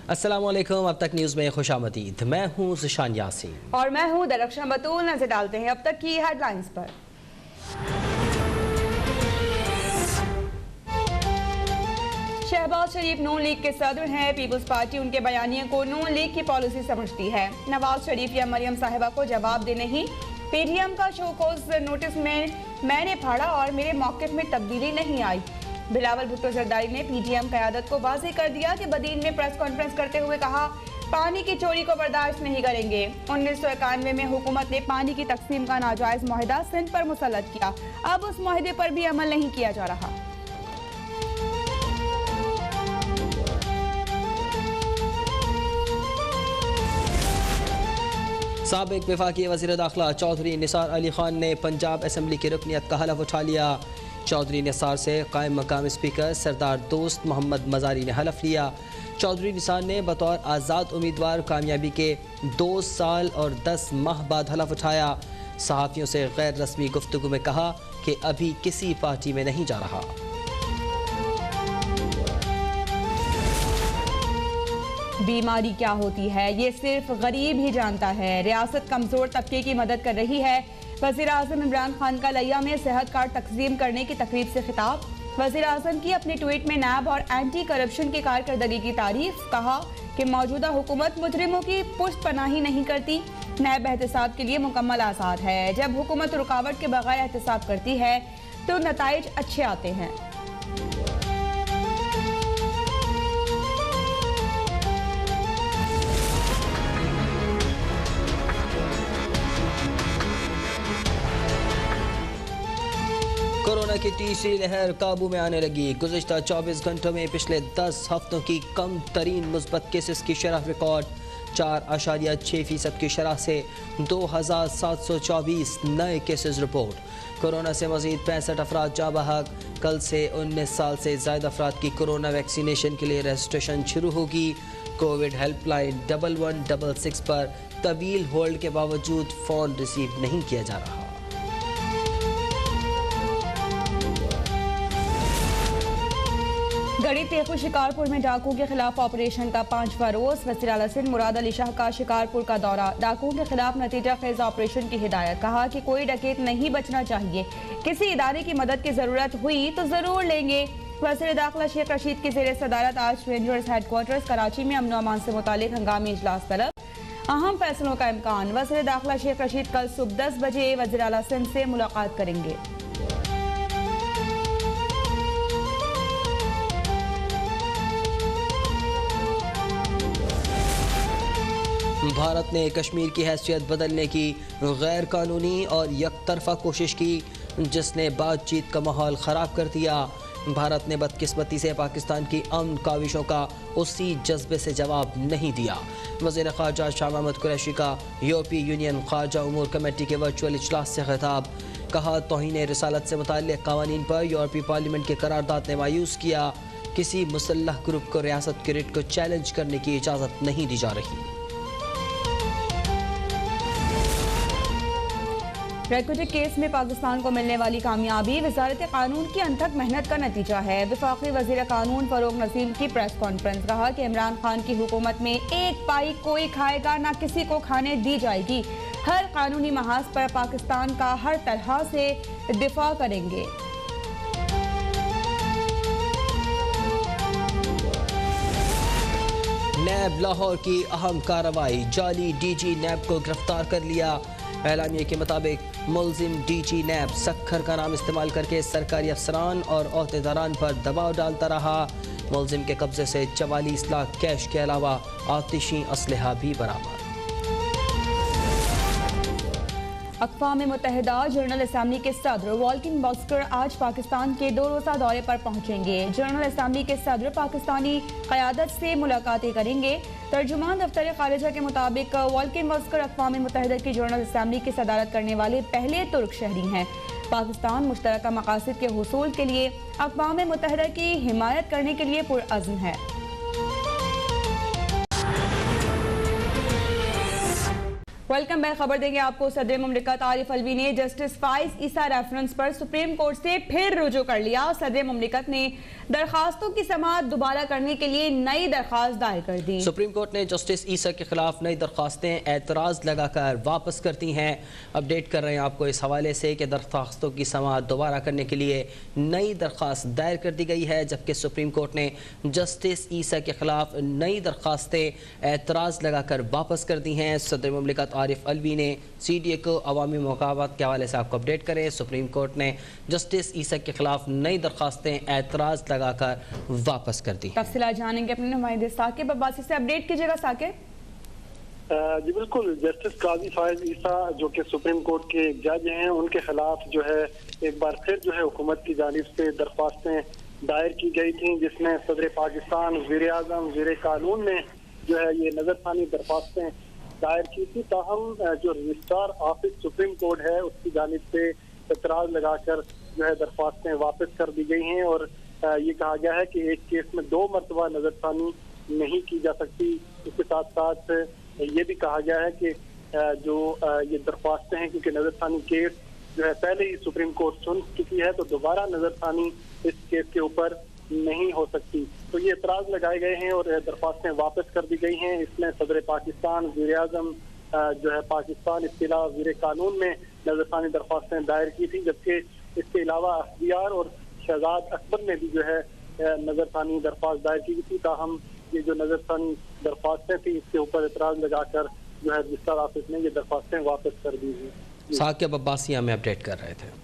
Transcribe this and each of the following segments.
अस्सलामुअलैकुम। अब तक न्यूज़ में खुशामदीद। मैं हूँ ज़िशान यासीन और मैं हूँ दरख्शां बतूल। नजर डालते हैं अब तक की हेडलाइंस पर। शहबाज शरीफ नून लीग के सदर हैं। पीपल्स पार्टी उनके बयानिए को नून लीग की पॉलिसी समझती है। नवाज शरीफ या मरियम साहिबा को जवाब दे नहीं। पीडीएम का शोकॉज नोटिस में मैंने पढ़ा और मेरे मौक़िफ़ में तब्दीली नहीं आई। बिलावल भुट्टो जरदारी ने पीडीएम क़यादत को वाज़ेह कर दिया कि बदीन ने प्रेस कॉन्फ्रेंस करते हुए कहा, पानी की चोरी को बर्दाश्त नहीं करेंगे। 1991 में हुकूमत ने पानी की तकसीम का नाजायज मुआहदा सिंध पर मुसल्लत किया। अब उस मुआहदे पर भी अमल नहीं किया जा रहा। साबिक वफाकी वज़ीर दाखिला चौधरी निसार अली खान ने पंजाब असम्बली की रुकनियत का हलफ उठा लिया। चौधरी निसार से कायम मकाम स्पीकर सरदार दोस्त मोहम्मद मजारी ने हलफ लिया। चौधरी निसार ने बतौर आज़ाद उम्मीदवार कामयाबी के 2 साल और 10 माह बाद हलफ उठाया। सहाफ़ियों से गैर रस्मी गुफ्तगू में कहा कि अभी किसी पार्टी में नहीं जा रहा। बीमारी क्या होती है ये सिर्फ गरीब ही जानता है। रियासत कमजोर तबके की मदद कर रही है। वज़ीर आज़म इमरान खान का लिया में सेहत कार्ड तकसीम करने की तकरीब से खिताब। वज़ीर आज़म की अपने ट्वीट में नैब और एंटी करप्शन की कारकर्दगी की तारीफ। कहा कि मौजूदा हुकूमत मुजरिमों की पुष्ट पनाही नहीं करती। नैब एहतसाब के लिए मुकम्मल आज़ाद है। जब हुकूमत रुकावट के बगैर एहतसाब करती है तो नताइज अच्छे आते हैं। कोरोना की तीसरी लहर काबू में आने लगी। गुज़िश्ता 24 घंटों में पिछले 10 हफ्तों की कम तरीन मुस्बत केसेस की शरह रिकॉर्ड। 4.6% की शरह से 2724 नए केसेस रिपोर्ट। कोरोना से मजीद 65 अफराद जा बहक। कल से 19 साल से ज़ायद अफराद की कोरोना वैक्सीनेशन के लिए रजिस्ट्रेशन शुरू होगी। कोविड हेल्पलाइन 1166 पर तवील होल्ड के बावजूद फ़ोन रिसीव नहीं किया जा रहा। गड़ी तेखु शिकारपुर में डाकुओं के खिलाफ ऑपरेशन का 5वां रोज। वज़ीर आला सिंध मुराद अली शाह का शिकारपुर का दौरा। डाकुओं के खिलाफ नतीजा खेज ऑपरेशन की हिदायत। कहा कि कोई डकैत नहीं बचना चाहिए। किसी इदारे की मदद की जरूरत हुई तो जरूर लेंगे। वज़ीर दाखिला शेख रशीद की ज़ेर सदारत आज रेंजर्स हेडक्वार्टर्स कराची में अमन अमान से मुतालिक हंगामी इजलास तलब। अहम फैसलों का इम्कान। वज़ीर दाखिला शेख रशीद कल सुबह 10 बजे वज़ीर आला सिंध से मुलाकात करेंगे। भारत ने कश्मीर की हैसियत बदलने की गैर कानूनी और यकतरफा कोशिश की, जिसने बातचीत का माहौल ख़राब कर दिया। भारत ने बदकिस्मती से पाकिस्तान की अमन काविशों का उसी जज्बे से जवाब नहीं दिया। वज़ीर ख़ारजा शाह महमूद कुरैशी का यूरोपीय यूनियन ख़ारजा उमूर कमेटी के वर्चुअल इजलास से खिताब। कहा, तौहीन रिसालत से मुताल्लिक़ क़वानीन पर यूरोपीय पार्लियामेंट के करारदाद ने मायूस किया। किसी मुसल्लह ग्रुप को रियासत के रिट को चैलेंज करने की इजाज़त नहीं दी जा रही। रेकोटिक केस में पाकिस्तान को मिलने वाली कामयाबी वजारत कानून की अनथक मेहनत का नतीजा है। वफाकी वजीर कानून फरूक नसीम की प्रेस कॉन्फ्रेंस। कहा कि इमरान खान की हुकूमत में एक पाई कोई खाएगा ना किसी को खाने दी जाएगी। हर कानूनी महाज पर पाकिस्तान का हर तरह से दिफा करेंगे। नैब लाहौर की अहम कार्रवाई। जाली डीजी नैब को गिरफ्तार कर लिया। एलानिये के मुताबिक मुलजिम डीजी नैब सखर का नाम इस्तेमाल करके सरकारी अफसरान और ओहदेदारान पर दबाव डालता रहा। मुलजिम के कब्जे से 44 लाख कैश के अलावा आतिशी असलहा भी बरामद। अक़वाम मुत्तहिदा जनरल असम्बली के सदर वॉल्किन बॉस्कर आज पाकिस्तान के 2 रोज़ा दौरे पर पहुंचेंगे। जनरल असम्बली के सदर पाकिस्तानी क़यादत से मुलाकातें करेंगे। तर्जुमान दफ्तर खारिजा के मुताबिक वॉल्किन बॉस्कर अक़वाम मुत्तहिदा की जनरल असम्बली की सदारत करने वाले पहले तुर्क शहरी हैं। पाकिस्तान मुश्तरका मकासद के हुसूल के लिए अक़वाम मुत्तहिदा की हिमायत करने के लिए पुरअज़्म है। Welcome back. खबर देंगे आपको। सदर मुमलिकत आरिफ अलवी ने जस्टिस फाइज ईसा रेफरेंस पर सुप्रीम कोर्ट से फिर रुजू कर लिया। सदर मुमलिकत ने दरखास्तों की समाअत दोबारा करने के लिए नई दरखास्त दायर कर दी। सुप्रीम कोर्ट ने जस्टिस ईसा के खिलाफ नई दरखास्तें एतराज़ लगाकर वापस कर दी हैं। अपडेट कर रहे हैं आपको इस हवाले से कि दरखास्तों की समाअत दोबारा करने के लिए नई दरखास्त दायर कर दी गई है, जबकि सुप्रीम कोर्ट ने जस्टिस ईसा के खिलाफ नई दरखास्तें एतराज़ लगाकर वापस कर दी हैं। सदर मुमलिकत आरिफ अलवी ने CDA को अवामी मुकाबत के हवाले से आपको अपडेट करें। सुप्रीम कोर्ट ने जस्टिस ईसा के खिलाफ नई दरखास्तें एतराज़ लगाकर वापस कर दी। तफसीलात जानेंगे अपने नुमाइंदे साकिब अब्बासी से। अपडेट कीजिएगा साकिब। जी बिल्कुल, जस्टिस काजी फाइज ईसा जो कि सुप्रीम कोर्ट के जज हैं, उनके खिलाफ जो है एक बार फिर जो है हुकूमत की जानिब से दरख्वास्तें दायर की गई थी, जिसमें सदर पाकिस्तान, वज़ीर आज़म, वज़ीर कानून ने जो है ये नजरसानी दरख्वास्तें दायर की थी। ताहम जो रजिस्ट्रार ऑफिस सुप्रीम कोर्ट है उसकी जानिब से एतराज़ लगाकर जो है दरख्वास्तें वापस कर दी गई हैं और ये कहा गया है कि एक केस में 2 मरतबा नजरसानी नहीं की जा सकती। इसके साथ साथ ये भी कहा गया है कि जो ये दरख्वास्तें हैं, क्योंकि नजरसानी केस जो है पहले ही सुप्रीम कोर्ट सुन चुकी है, तो दोबारा नजरसानी इस केस के ऊपर नहीं हो सकती। तो ये एतराज़ लगाए गए हैं और दरख्वास्तें वापस कर दी गई हैं। इसमें सदर पाकिस्तान, वज़ीर आज़म जो है पाकिस्तान, इसके अलावा वज़ीर कानून ने नजरसानी दरख्वास्तें दायर की थी, जबकि इसके अलावा अख्तियार और शहजाद अकबर ने भी जो है नजरसानी दरख्वास्त दायर की थी। ताहम ये जो नजरसानी दरख्वास्तें थी इसके ऊपर एतराज़ लगाकर जो है रजिस्ट्रार ऑफिस ने ये दरख्वास्तें वापस कर दी थी। साकिब अब्बासी में अपडेट कर रहे थे।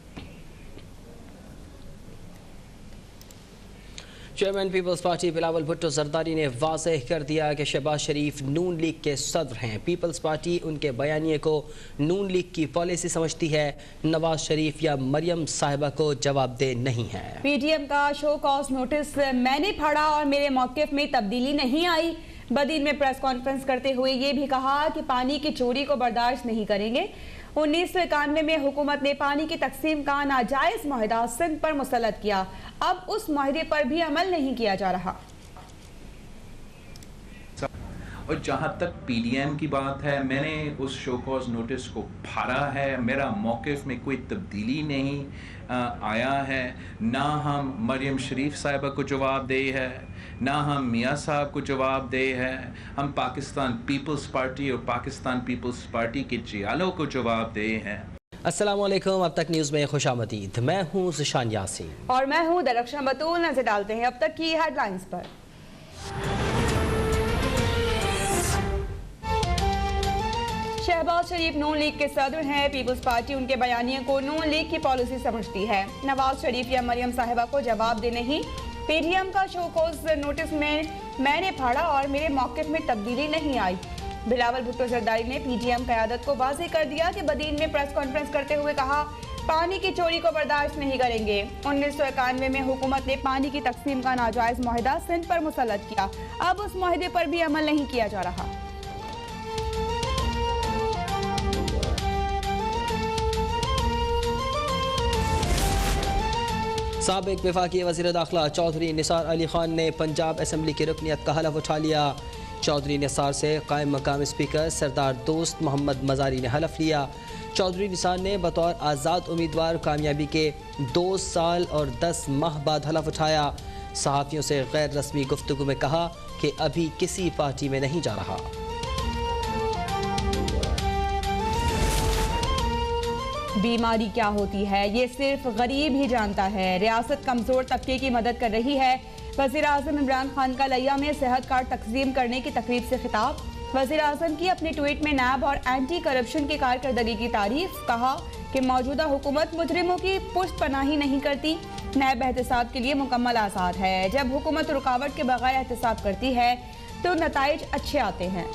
Chairman Peoples Party Bilawal Bhutto Zardari ने वाज़ेह कर दिया कि शहबाज शरीफ नून लीग के सदर हैं। पीपल्स पार्टी उनके बयानिए को नून लीग की पॉलिसी समझती है। नवाज शरीफ या मरियम साहिबा को जवाबदेह नहीं है। PTM का शो कॉज नोटिस मैंने पढ़ा और मेरे मौक़िफ़ में तब्दीली नहीं आई। बदीन में प्रेस कॉन्फ्रेंस करते हुए ये भी कहा कि पानी की चोरी को बर्दाश्त नहीं करेंगे। 1991 में हुकूमत ने पानी की तकसीम का नाजायज मुआहदा सिंध पर मुसल्लत किया। अब उस मुआहदे पर भी अमल नहीं किया जा रहा। और जहाँ तक PDM की बात है, मैंने उस शो कॉज नोटिस को पढ़ा है। मेरा मौक़िफ़ में कोई तब्दीली नहीं आया है। ना हम मरियम शरीफ साहिबा को जवाबदेह है, ना हम मियाँ साहब को जवाबदेह है। हम पाकिस्तान पीपल्स पार्टी और पाकिस्तान पीपल्स पार्टी के जियालों को जवाबदेह हैं। अस्सलामुअलैकुम। अब तक न्यूज़ में खुशामदीद। मैं हूँ ज़िशान यासीन और मैं हूँ दरख्शा बतूल। नजर डालते हैं अब तक की हेडलाइंस पर। शहबाज शरीफ नून लीग के सदर हैं। पीपल्स पार्टी उनके बयानिए को नून लीग की पॉलिसी समझती है। नवाज शरीफ या मरियम साहिबा को जवाब दे नहीं। PTM का शो कॉज नोटिस में मैंने पढ़ा और मेरे मौक़िफ़ में तब्दीली नहीं आई। बिलावल भुट्टो जरदारी ने PTM क़यादत को वाज़ेह कर दिया कि बदीन में प्रेस कॉन्फ्रेंस करते हुए कहा, पानी की चोरी को बर्दाश्त नहीं करेंगे। 1991 में हुकूमत ने पानी की तकसीम का नाजायज मुआहदा सिंध पर मुसल्लत किया। अब उस मुआहदे पर भी अमल नहीं किया जा रहा। साबिक वफाकी वज़ीर दाखिला चौधरी निसार अली खान ने पंजाब असम्बली की रुकनियत का हलफ उठा लिया। चौधरी निसार से कायम मकाम स्पीकर सरदार दोस्त मोहम्मद मज़ारी ने हलफ लिया। चौधरी निसार ने बतौर आज़ाद उम्मीदवार कामयाबी के 2 साल और 10 माह बाद हलफ उठाया। सहाफ़ियों से गैर रस्मी गुफ्तगू में कहा कि अभी किसी पार्टी में नहीं जा रहा। बीमारी क्या होती है ये सिर्फ गरीब ही जानता है। रियासत कमजोर तबके की मदद कर रही है। वज़ीर आज़म इमरान खान का लिया में सेहत कार्ड तकसीम करने की तकरीब से खिताब। वज़ीर आज़म की अपने ट्वीट में नैब और एंटी करप्शन की कारकर्दगी की तारीफ। कहा कि मौजूदा हुकूमत मुजरिमों की पुष्ट पनाही नहीं करती। नैब एहतसाब के लिए मुकम्मल आज़ाद है। जब हुकूमत रुकावट के बगैर एहतसाब करती है तो नताइज अच्छे आते हैं।